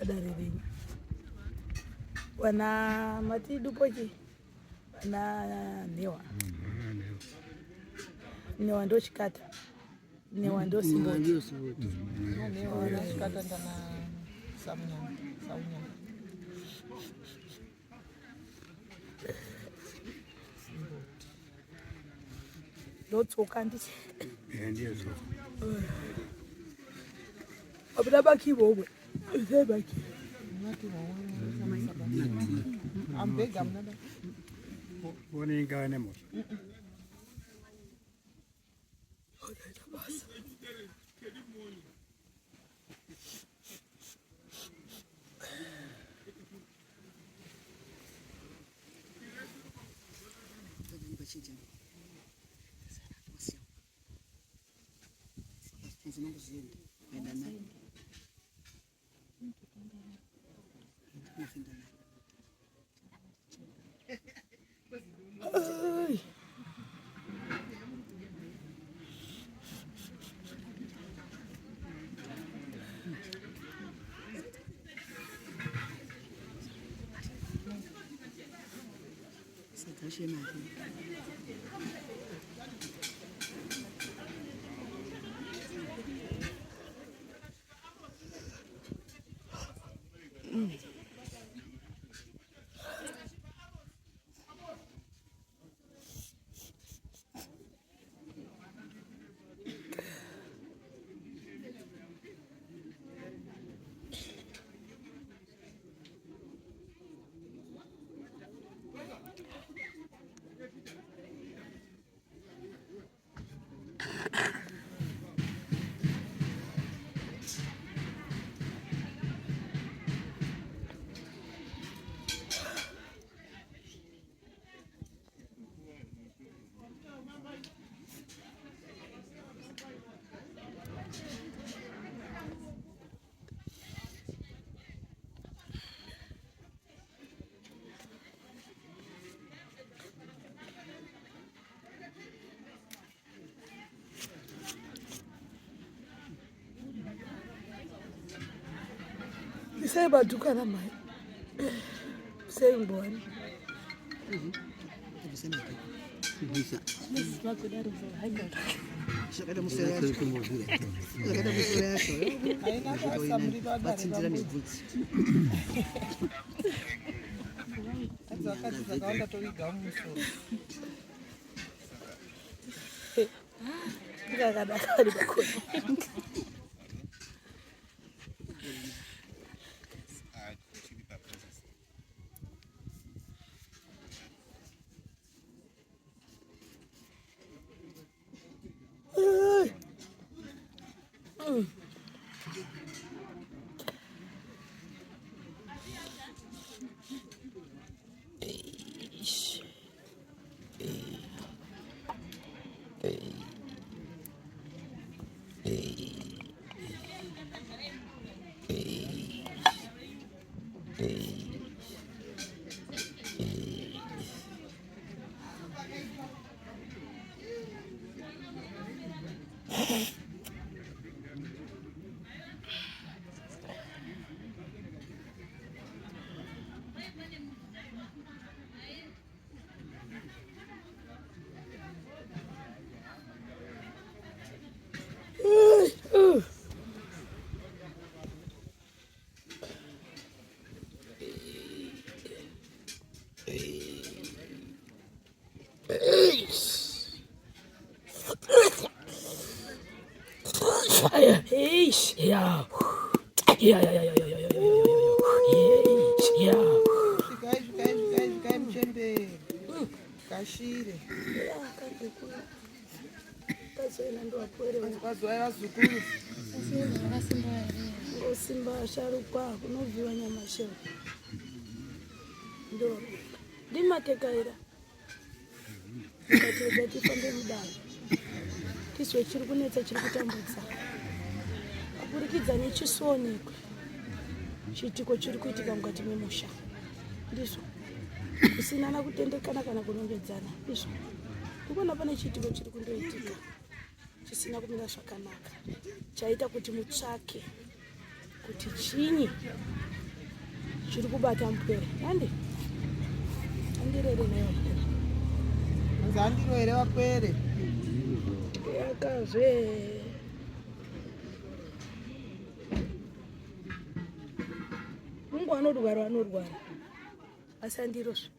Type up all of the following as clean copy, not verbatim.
Dariri wana matidu pochi wana newa ndo chikata newa ndo simboti newa ndo chikata ndana saunya lotsoka ndisi abda baki bobwe baki ambega mnada boni ngane mo Say badukana mai say mboni shakada musaya aina kwa samri baada mvutsi wakati zakaenda toiga muso ngakadakali bakoni kashire kazena ndo apwere kwazoya zukuru osimba sharukwa kunoviwa nyamashero ndo ndimakekaira ngatiedza tifambe mudaro tiswe chiri kunetsa chiri kutambudza kuburikidza nechisonekwe chitiko chiri kuitika mukati memusha ndizvo kusinana kutendekana kana kunongedzana izvo ndikuona pane chitiko chiri kundoitika chisina kumira zvakanaka chaita kuti mutsvake kuti chinyi chiri kubata mupwere. Nandi andirere nayo mupwere Anzi andiro here wapwere. yakazve mungu anorwara asi andirozve.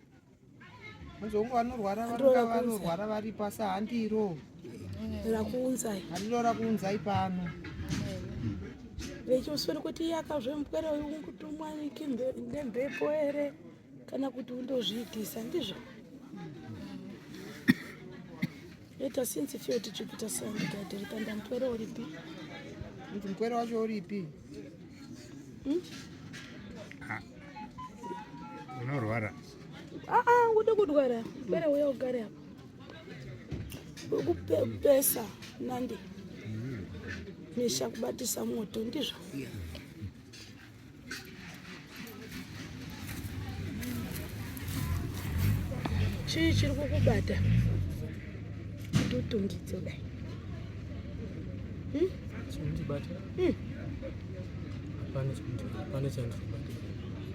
Anzi ungu vanorwara vanonga vanorwara vari pasi handiro. Rakuunzai Handiro rakuunzai pano. vechimusoro kuti yakazve mupwere uyu ungutumwa nemhepo here kana kuti undozviitisa ndizvo. Eta since fio tichipita sandigadhiri kanda mupwere uripi. Anzi mupwere wacho uripi? Unorwara. Ude kudwara mupwere uya ugare apa ukupesa Nandi misha kubatisa moto ndizvo. Chii chiri kukubata kuti utungidze kudai?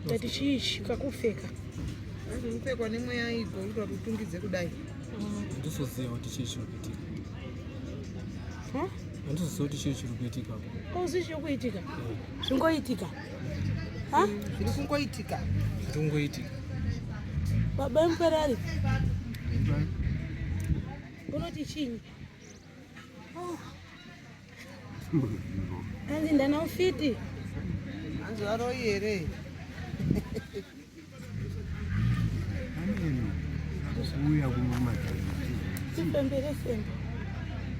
Tati chii chikakupfeka? Anzi mupfekwa nemweya igo kuti utungidze kudai. Handizoziva kuti chii chiri kuitika. Handizoziva kuti chii chiri kuitika. Auzivi chiri kuitika? Zvingoitika? Zviri kungoitika. Zviri kungoitika. Baba mupwere ari unoti chinyi? Anzi ndana ufiti. Anzi varoi here. Uya kumumata. Tifembere fembe.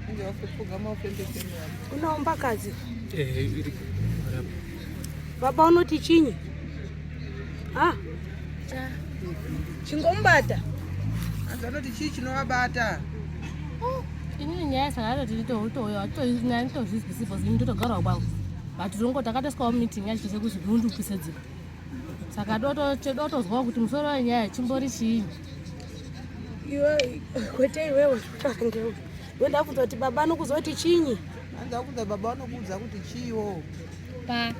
Anzi wapfugama ufembe-fembe. Unaombakadzi? Iri arapa. Baba unoti chinyi? Chingomubata? Anzi vanoti chii chinovabata? Inini nyaya saka totozvizwisipo zini totogarawo kwangu but takatasvikawo meeting yacho tose kuti ndundupise dzimwe saka dotozwawo kuti musoro wenyaya chimbori chiinyi. Iwe kwete iwewe kutaura ngewe. Iwe ndabvunza kuti baba anokuzoti chinyi? Anzi akudza baba vanokuudza kuti chiiwo. Pa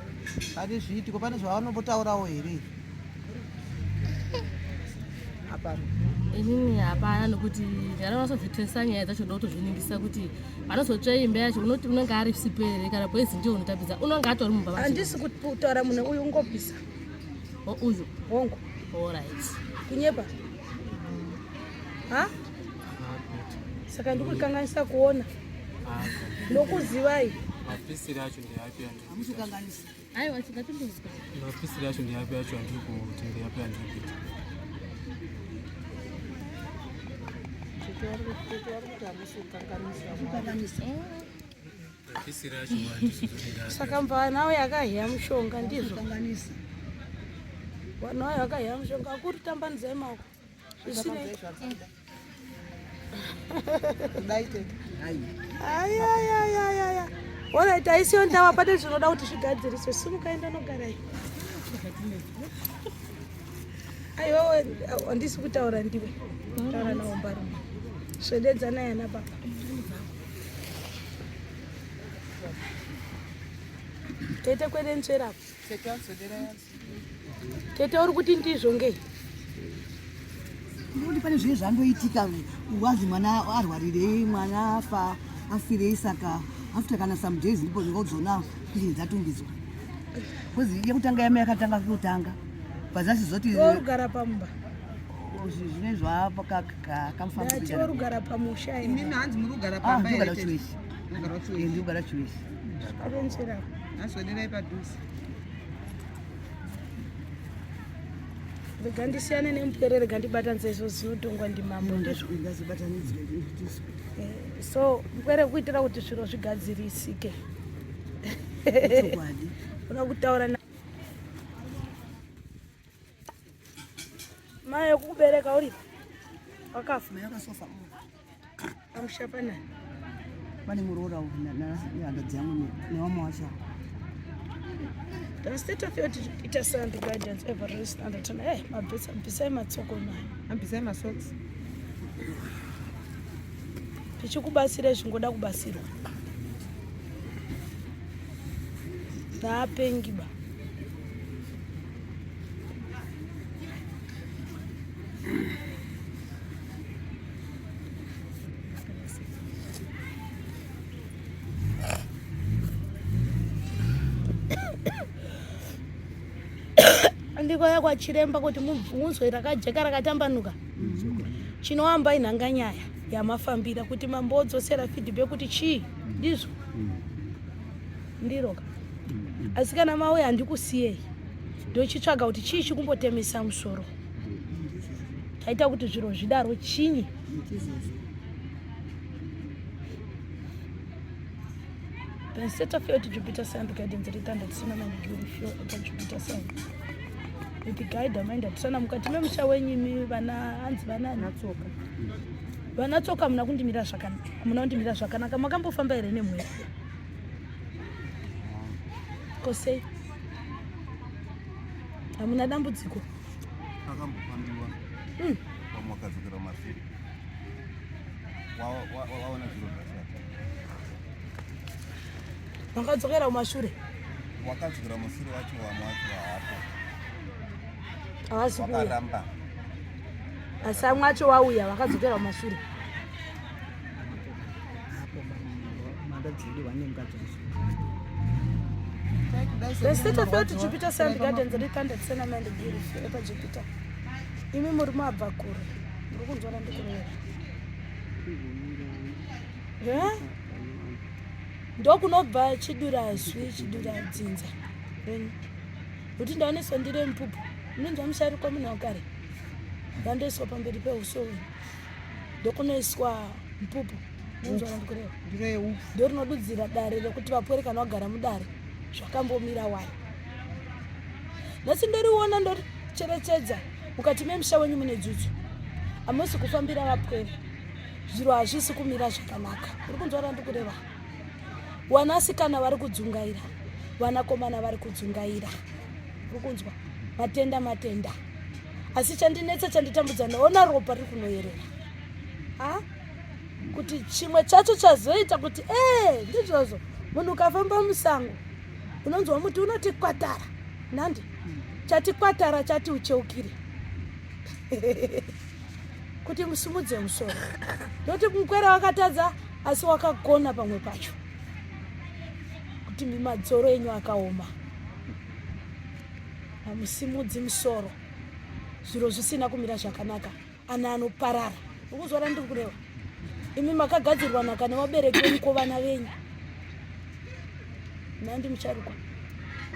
Pane zviitiko, pane zvavanombotaurawo here? Hapana. inini hapana nekuti ndanonatsozvitesa nyaya dzacho ndotozviningisa kuti vanozotsva imba yacho unoti unenge ari sipere kana poezi ndiyo unotapidza unenge atori mumba Handisi kutaura munhu uyu ungopisa. uyu Hongu allright kunyepa. Saka ndikukanganisa kuona. Ndokuzivai. Mapisiri acho ndeyapi Hamuchikanganisa. aiwa chikatimboziva mapisiri acho ndeyapi acho handiri kuti ndeyapi handiri kuita. Tete vari kuti hamusi kukanganisa. Mapisiri acho handiri. Saka mva nawe yakahiya mushonga ndizvo. Vanhu vayo vakahiya mushonga akuri tambanizai maoko. Zvisinei. Kudai tete. Ayayayayaya. Alright, aisiyo ndawa pane zvinoda kuti zvigadziriswe. Simukaenda nogarai. Aiwewe handisi kutaura ndiwe. Taura nawo mbarume. Svededzana yana baba. Tete kwedenswera apo. Tete wazodera yazi. Tete uri kuti ndizvo ngei? Ndikuti pane zvinhu zvandoitika wazi mwana arwarirei mwana afa afirei saka after kana some days ndipo zvingodzona kuti dzatungidzwa kozi yekutanga yame yakatanga kutanga pazasi zoti Worugara pamba. zvine zvakamufamba Dati worugara pamusha ine. Imimi hanzi muri kugara pamba here ndogara tete? chiwesi Mugara chiwesi. ndogara chiwesi Kadenswera apo. Nazoderai padhuze. Rega ndisiyane nemupwere, rega ndibatanidze izvo zinotongwa ndimambo ndizvo. ngazibatanidzwe So mupwere kuitira kuti zviro zvigadzirisike. chokwadi Una kutaura na mai yekukubereka uri wakafa mayakasofa pamusha panani. pane muroora nehanda dzangu newama wacho The state of your ita sand guidance every standard tona. Mabvisai matsoko nayo. Ambisai masocks. Tichikubatsira zvingoda kubatsirwa. Haapengi ba. Andikoya kwa chiremba kuti mubvunzwe rakajeka rakatambanuka. Chinoamba inhanga nyaya yamafambira kuti mambodzosera feedback kuti chii ndizvo. Ndiroka. Asi kana mawe handikusiyei. Ndochitsvaga kuti chii chikumbotemesa musoro. Taita kuti zviro zvidaro chinyi. The state of Jupiter Sun guidance returned sina manigiri fio at Jupiter Sun. With the guide mind at sana mukati memusha wenyu mi vana hanzi vana natsoka. Vanatsoka muna kundimira zvakanaka. Muna kundimira zvakanaka makambofamba here nemwe. Kose. Hamuna dambudziko. Akambofambiwa. Pamwakadzokera mashure. Waona zviro zvasiyana. Wakadzokera kumashure. Wakadzokera mushure wacho wamwacho haapo. Havasi kuuya. Wakaramba. Asi mwacho wauya wakadzokera kumashure. The state of Jupiter Sun guidance returned sina manigiri fio at Jupiter. Imi muri mabva kure. Muri kunzwana ndikureva. Ndokunobva chidurazwi chiduradzinza. Kuti ndaoneswa ndire mupupu. Munonzwa musharukwa munhu wakare. Ndandoiswa pamberi peuso hwenyu. Ndokunoiswa mupupu. Munonzwa ndikureva. Ndireu. Ndorinodudzira dare rekuti vapore kana wagara mudare. Zvakambomira wani. Nhasi ndoriona ndoricherechedza. Mukati memusha wenyu mune dzudzu. Hamusi kufambira vapwere. Zviro hazvisi kumira zvakanaka. Uri kunzwa ndikureva. Vanasikana vari kudzungaira. Vanakomana vari kudzungaira. Uri kunzwa. Matenda. Asi chandinetsa chanditambudza ndaona ropa riri kunoyerera. Kuti chimwe chacho chazoita kuti ndizvozvo. Munhu ukafamba musango. Unonzwa muti unoti kwatara. Nandi. Chati kwatara chati ucheukire. Kuti musumudze musoro. Ndoti mukwera wakatadza asi wakagona pamwe pacho. Kuti madzoro enyu akaoma. Hamusimudzi musoro. Zviro zvisina kumira zvakanaka. Ana anoparara. Ukuzvara ndiri kureva. Imi makagadzirwa naka nevabereki venyu kuvana venyu. Nandi musharukwa.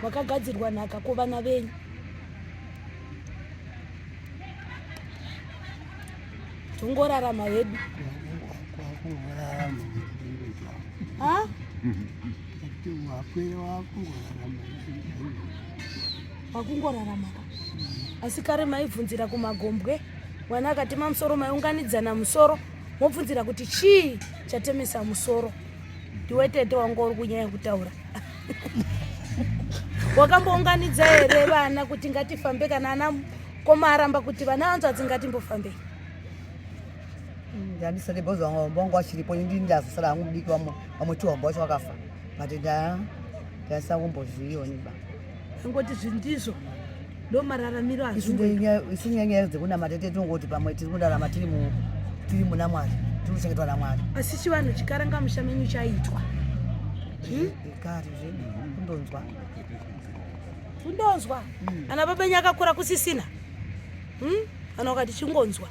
Makagadzirwa naka kuvana venyu. Tongorarama hedu. Wakungorarama. Asi kare maibvunzira kumagombwe. Mwana akatema musoro maiunganidzana musoro. Mobvunzira kuti chii chatemesa musoro. Ndiwe tete wangu uri kunyanya kutaura. Wakambounganidza here vana kuti ngatifambe kana ana koma aramba kuti vana vanzvadzi ngatimbofambei. Ndandisati bozwa ngombo wachiripo ndindazosara hangu mudiki wamweti wamba wacho wakafa. Matenda ndasakumbozvioni ba. Ngoti zvindizvo ndo mararamiro Isi nyaya dzekuna matete tongoti pamwe tiri kundarama tiri muna Mwari. Tiri kuchengetwa naMwari. Asi chivanhu chikaranga musha menyu chaitwa. Kari kundonzwa. Kundonzwa. Ana baba nyaka kura kusisina. Ana wakati chingonzwa.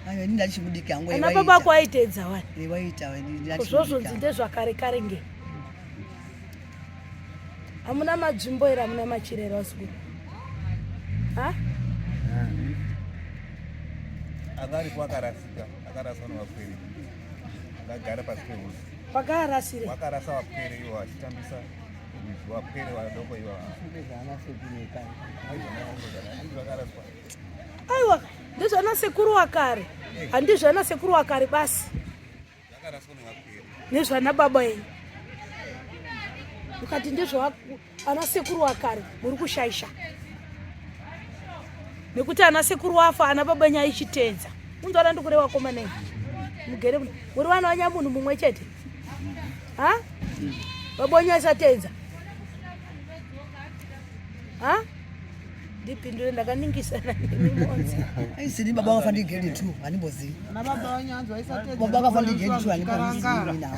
Ayo ndachimudiki hangu ana baba kwa aitedza wani. Waita wani. Zvozvo nzinde zvakare nge. Hamuna madzvimbo era hamuna machirero usiku. Agari kwakarasika. Akaraswa nevapwere. Akagara pasi pehusi. Pakarasire. Vakarasa vapwere ivo vachitambisa vapwere vadoko ivo. Aiwa, ndizvana sekuru wakare. Handizvana sekuru wakare basi. Vakaraswa nevapwere. Nezvana baba enyu. Ukati ndizvo ana sekuru wakare muri kushaisha. Nekuti ana sekuru wafa ana baba enyu aichitedza. Unzvara ndikureva komana enyu. Mugere muri vana vanyamunhu mumwe chete. Baba enyu aisatedza. Ha? Ndipindure ndakaningisana nemimodzi. Aisini baba wafandi grade 2 animbozi. Na baba wanyanzwa isatedza. Baba wafandi grade 2 animbozi nawo.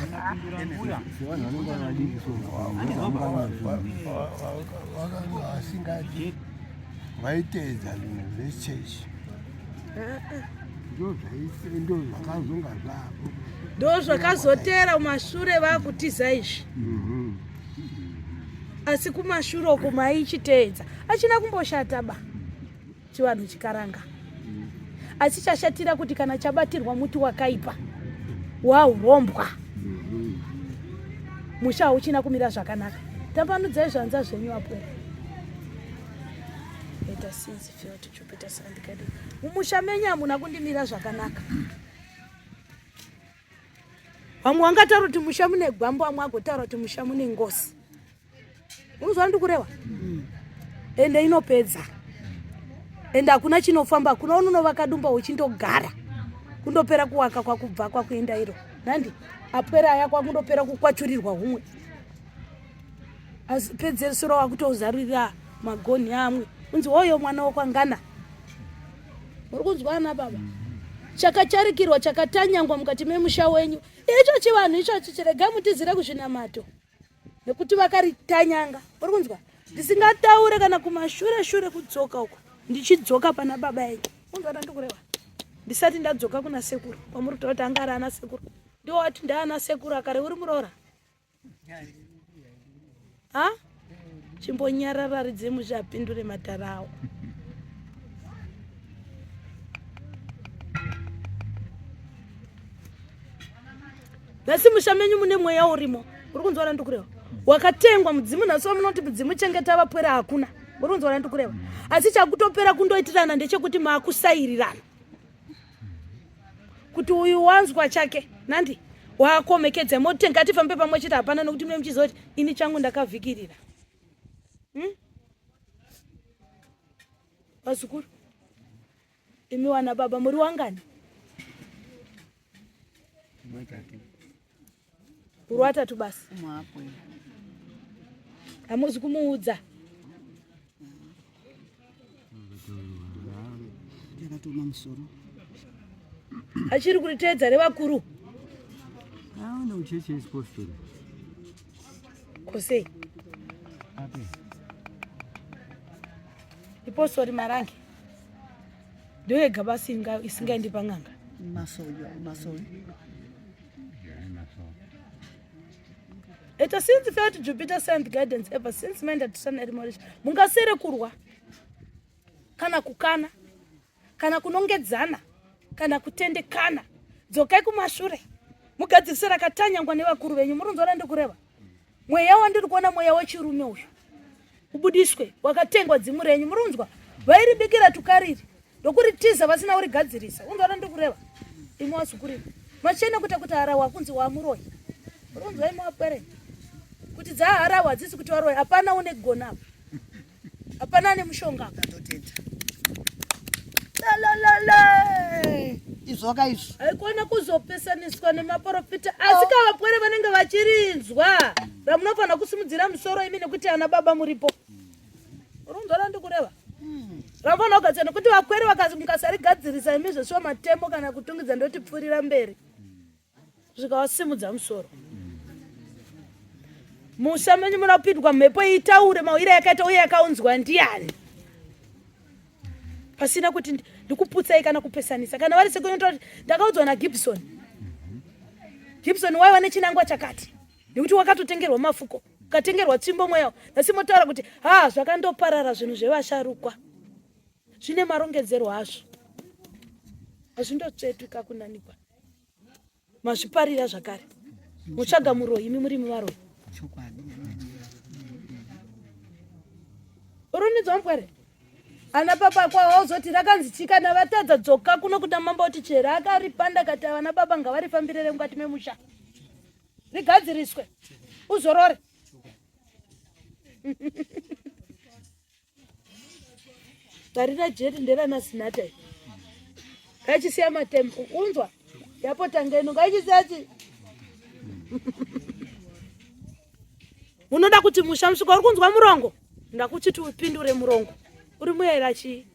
Wasingathi wayitedza lechechi. Ndo zvakazonga zvavo. Ndo zvakazotera mumashure vakutiza izvi. Asi kumashure uko maichiteedza achina kumboshata ba chivanhu chikaranga. Asi chashatira kuti kana chabatirwa muti wakaipa waurombwa musha uchina kumira zvakanaka. Tambanudzai zvanza zvenyu apo. Eta since feel to Jupiter Sand Garden. Mumusha menyu hamuna kundimira zvakanaka. Vamwe vangataura kuti musha mune gwambo, vamwe vagotaura kuti musha mune ngosi. Unozwa ndikureva? Ende inopedza. Ende hakuna chinofamba, hakuna unovaka dumba uchindogara. Kundopera kuwaka kwakubva kwakuenda iro. Nandi apwera aya kwakundopera kukwachurirwa humwe. Pedzesero wakutozarira magoni amwe. Unzi oyo mwana wakwangana. Muri kunzwana baba? Chakacharikirwa chakatanyangwa mukati memusha wenyu. Icho chivanhu icho chirega mutizire kuzvinamato. Nekuti vakaritanyanga. Muri kunzwa? Ndisingataure kana kumashure kudzoka uko. Ndichidzoka pana baba yenyu. Unzwana ndikureva? Ndisati ndadzoka kuna sekuru. Pamuri kuti anga ana sekuru. Ndiwo wati ndaana sekuru akare uri muroora. Ha? Chimbonyarara ridze muzvapindure matarawo. Nasi mushamenyu mune mweya urimo. Uri kunzwana ndikureva? Wakatengwa mudzimu naso munoti mudzimu chengeta vapwera hakuna. Uri kunzwana ndikureva? Asi chakutopera kundoitirana ndechekuti maakusairirana. Kuti uyu wanzwa chake nandi wakomekedze moti ngatifambe pamwe chete hapana nokuti mune muchizoti ini changu ndakavhikirira. Vazukuru, imi wana baba muri wangani? Uri watatu basi? Hamuzi kumuudza? Ndakatoma musoro. Achiri kuriteedza revakuru? Aona ucheche ispostori. Kosei? Ipostori marangi? Ndiyo yega basi isingaendi pang'anga? Masoro. Eta since felt Jupiter Sand Gardens ever since menda tisana erimorish. Mungasere kurwa. Kana kukana. Kana kunongedzana. Kana kutendekana. Dzokai kumashure. Mugadzisira katanyangwa nevakuru venyu. Murunzwana ndikureva? Mweya wandiri kuona mweya wechirume uyu. Ubudiswe wakatengwa dzimu renyu. Murunzwa vairibikira tukariri. Ndokuritiza vasina urigadzirisa. Unzwana ndikureva? Imwe wazukuru. Machena kuti harawa kunzi wamuroyi. Murunzwa imwe wapere. Kuti dzaharawa hadzisi kuti waroyi. Hapana une gona. Hapana nemushonga. Izvoka izvo. Haikona kuzopesaniswa nemaprofita. Asi kavapwere vanenge vachirinzwa. Ramunofana kusimudzira musoro imi nekuti ana baba muripo. Urunzwana ndikureva? Ramunofana kugadzira nekuti vakwere mukasarigadzirisa imi zveswa matembo kana kutungidza ndoti pfurira mberi. Zvikawasimudza musoro. Musha menyu munopindwa mhepo itaure mawira yakaita uye yakaunzwa ndiani. Pasina kuti ndikuputsai kana kupesanisa. Kana vari sekunota kuti ndakaudzwa naGibson. Gibson waiva nechinangwa chakati. Nekuti wakatotengerwa mafuko. Ukatengerwa tsvimbo mweya. Nasi motaura kuti zvakandoparara zvinhu zvevasharukwa. Zvine marongedzero azvo. Hazvindotsvetuka kunanikwa. Mazviparira zvakare. Mutsvaga muroyi imi muri muvaroyi. Urunidzwa mpwere? Ana papa kwao uzoti rakanzi chika navatadza dzoka kuno kuti mamba kuti chera akaripanda kati vana baba ngavarifambirire mukati memusha. Rigadziriswe. Uzorore. Tarina jeti nderana sinata. Ngaichisiya matembo. Unzwa? Yapota ngeno ngaichisiyachi. Unoda kuti musha musvika uri kunzwa murongo? ndakuchiti upindure murongo uri muyera chii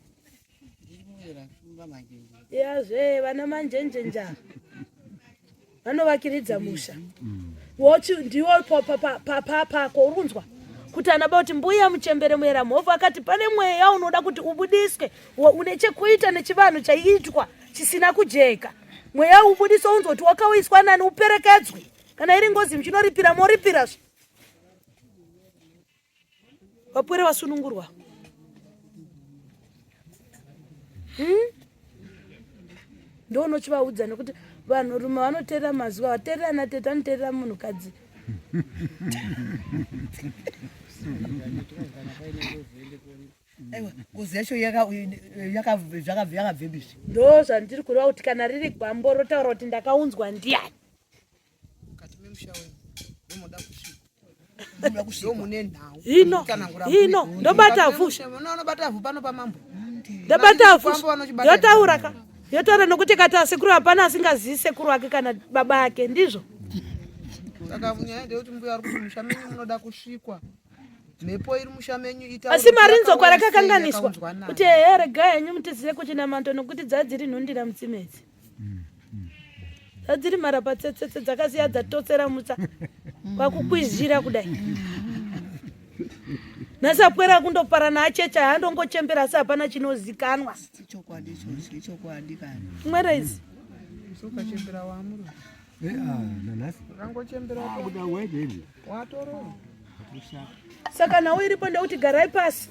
yazve vana manjenjenja vanovakiridza musha wochi ndiwo pako urunzwa kuti anaba kuti mbuya muchembere muyera movha akati pane mweya unoda kuti ubudiswe une chekuita nechivanhu chaiitwa chisina kujeka mweya ubudiswe unzwa kuti wakawiswa nani uperekedzwe kana iri ngozi muchinoripira moripirazve vapwere vasunungurwa ndoonochivaudza nekuti vanhu rume vanoteerera mazuva vateerera natete anoteerera munhukadzi aiwa ngozi yacho yakabvebisi ndo zvandiri kureva kuti kana riri gwambo rotaura kuti ndakaunzwa ndiani mukati memusha wenyu nomoda kusvika nhau hino ndobata vhusha unobata vhu pano pamambo ndobata vhusha yotaura ka yotaura nokuti kata sekuru hapana asingazivi sekuru wake kana baba ake ndizvo saka nyaya ndeyekuti mbuya ari kuti musha menyu munoda kusvikwa mhepo iri musha menyu asi marinzokwa rakakanganiswa kuti hehe regai henyu mutizive kuchinamando nokuti dzadziri nhundira mutsimedzi dzadziri marapatsetsetse dzakasiya dzatotsera mutsa kwakukwizhira kudai nasapwera kundoparana achecha handongochembera asi hapana chinozikanwa mwerezi ukachembera wamuro rangochembera watoro saka nhau iripo ndekuti garai pasi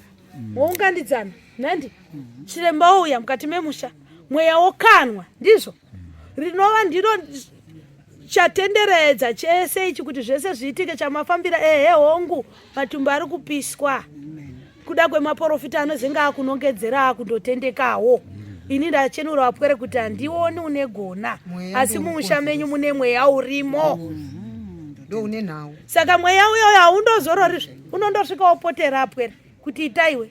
wounganidzana nhandi chiremba ouya mukati memusha mweya wokanwa ndizvo rinova ndiro chatenderedza chese ichi kuti zvese zviitike chamafambira ehe hongu matumbu ari kupiswa kuda kwemaprofita anozenga akunongedzera akundotendekawo ini ndachenura vapwere kuti handioni une gona asi mumusha menyu mune mweya urimo ndoune nhau saka mweya uyoyo haundozororizve unondosvika wopotera apwere kuti itaiwe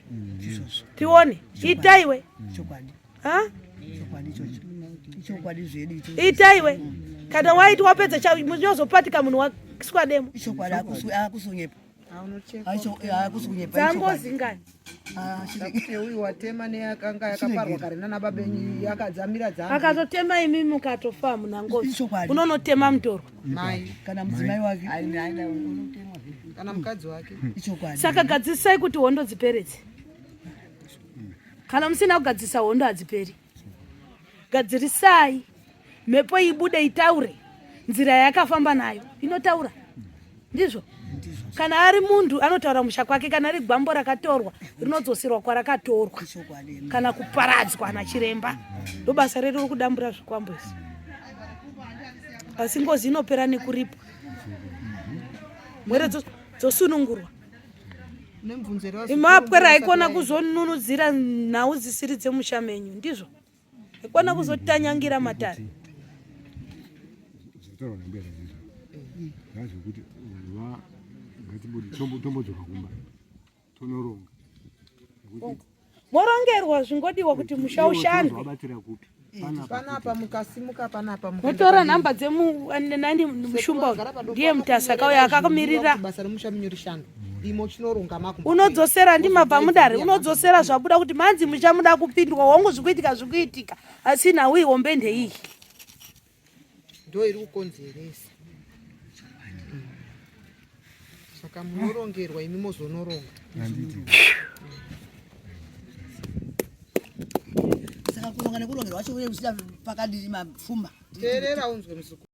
tione itaiwe itaiwe kana waiti wapedza munozopatika munhu wakiswa demo dzangozingani uyu watema neyakanga yakaparwa kare nana babenyu yakadzamira dzangu akatotema imi mukatofa munangozi unonotema mutorwa mai kana mudzimai wake kana mukadzi wake saka gadzisai kuti hondo dziperedze kana musina kugadzisa hondo hadziperi gadzirisai mhepo ibude itaure nzira yakafamba nayo inotaura ndizvo kana ari munhu anotaura musha kwake kana ari gwambo rakatorwa rinodzoserwa kwarakatorwa kana kuparadzwa nachiremba ndo basa riri kudambura zvikwambo izvi asi ngozi inopera nekuripa mwere dzosunungurwa imapwera haikona kuzonunudzira nhau dzisiri dzemusha menyu ndizvo haikona kuzotanyangira matare zvekuti tombodzoka kumba tonoronga morongerwa zvingodiwa kuti musha ushande panapa mukasimuka panapa motora nhamba dzemunani mushumba ndiye mutasaka uyo akamirira basa remusha menyu rishando imo chinoronga makumba unodzosera ndimabva mudare unodzosera zvabuda kuti manzi muchamuda kupindwa hongu zvikuitika asi nhau ihombe ndeiyi ndo iri kukonzeresa saka munorongerwa imi mozonoronga saka kuronga nekurongerwa wacho uye usina pakadiri mapfuma teerera unzwe muzukuru